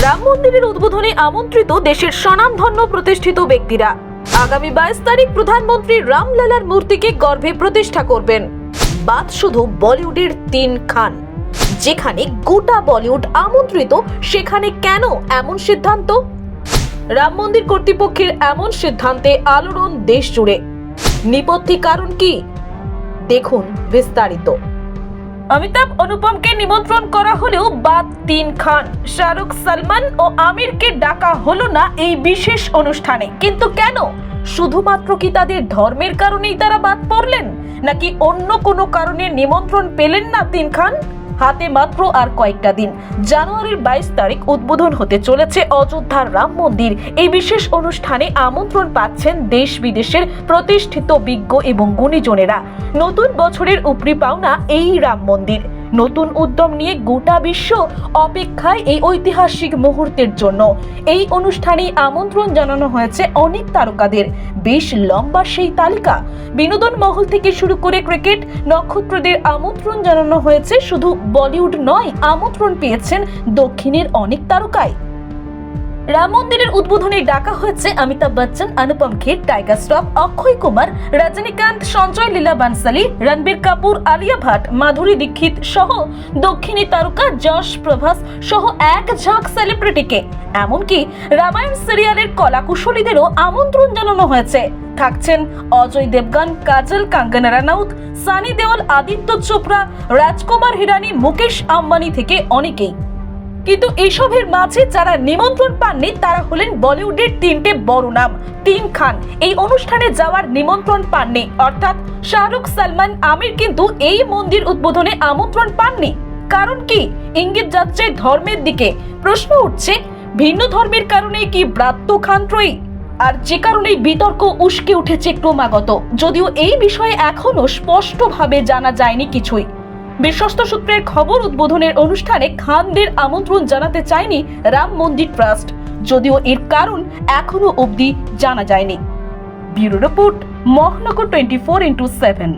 রাম মন্দিরের উদ্বোধনে আমন্ত্রিত দেশের স্বনামধন্য প্রতিষ্ঠিত ব্যক্তিরা। আগামী 22 তারিখ প্রধানমন্ত্রী রামলালার মূর্তিকে গর্ভে প্রতিষ্ঠা করবেন। বাদ শুধু বলিউডের 3 খান, যেখানে গোটা বলিউড আমন্ত্রিত, সেখানে কেন এমন সিদ্ধান্ত? রাম মন্দির কর্তৃপক্ষের এমন সিদ্ধান্তে আলোড়ন দেশ জুড়ে। নেপথ্যে কারণ কি? দেখুন বিস্তারিত। অমিতাভ অনুপমকে নিমন্ত্রণ করা হলেও বাদ 3 খান, শাহরুখ, সালমান ও আমিরকে ডাকা হলো না এই বিশেষ অনুষ্ঠানে। কিন্তু কেন? শুধুমাত্র কি তাদের ধর্মের কারণেই তারা বাদ পড়লেন, নাকি অন্য কোনো কারণে নিমন্ত্রণ পেলেন না 3 খান? হাতে মাত্র আর কয়েকটা দিন, জানুয়ারির 22 তারিখ উদ্বোধন হতে চলেছে অযোধ্যার রাম মন্দির। এই বিশেষ অনুষ্ঠানে আমন্ত্রণ পাচ্ছেন দেশ বিদেশের প্রতিষ্ঠিত বিজ্ঞ এবং গুণীজনেরা। নতুন বছরের উপরি পাওনা এই রাম মন্দির। নতুন উদ্যম নিয়ে গোটা বিশ্ব অপেক্ষায় এই ঐতিহাসিক মুহূর্তের জন্য। এই অনুষ্ঠানে আমন্ত্রণ জানানো হয়েছে অনেক তারকাদের। বেশ লম্বা সেই তালিকা। বিনোদন মহল থেকে শুরু করে ক্রিকেট নক্ষত্রদের আমন্ত্রণ জানানো হয়েছে। শুধু বলিউড নয়, আমন্ত্রণ পেয়েছেন দক্ষিণের অনেক তারকাই। রাম মন্দিরের উদ্বোধনে ডাকা হয়েছে অমিতাভ বচ্চন, অনুপম খের, টাইগার শ্রফ, অক্ষয় কুমার, রজনীকান্ত, সঞ্জয় লীলা বানসালি, রণবীর কাপুর, আলিয়া ভাট, মাধুরী দীক্ষিত সহ দক্ষিণী তারকা যশ, প্রভাস সহ এক ঝাঁক সেলিব্রিটিকে। এমনকি রামায়ণ সিরিয়ালের কলাকুশলীদেরও আমন্ত্রণ জানানো হয়েছে। থাকছেন অজয় দেবগন, কাজল, কাঙ্গনা রানাউত, সানি দেওল, আদিত্য চোপড়া, রাজকুমার হিরানি, মুকেশ আম্বানি থেকে অনেকেই। কিন্তু এসবের মাঝে যারা নিমন্ত্রণ পাননি তারা হলেন বলিউডের 3টে বড় নাম। 3 খান এই অনুষ্ঠানে যাওয়ার নিমন্ত্রণ পাননি, অর্থাৎ শাহরুখ, সালমান, আমির কিন্তু এই মন্দির উদ্বোধনে আমন্ত্রণ পাননি। কারণ কি? ইঙ্গিত যাচ্ছে ধর্মের দিকে। প্রশ্ন উঠছে, ভিন্ন ধর্মের কারণে কি ব্রাত্য খান ত্রয়ী? আর যে কারণে বিতর্ক উস্কে উঠেছে ক্রমাগত, যদিও এই বিষয়ে এখনো স্পষ্টভাবে জানা যায়নি কিছুই। বিশ্বস্ত সূত্রের খবর, উদ্বোধনের অনুষ্ঠানে খানদের আমন্ত্রণ জানাতে চায়নি রাম মন্দির ট্রাস্ট, যদিও এর কারণ এখনো অবধি জানা যায়নি। ব্যুরো রিপোর্ট, মহানগর 24x7।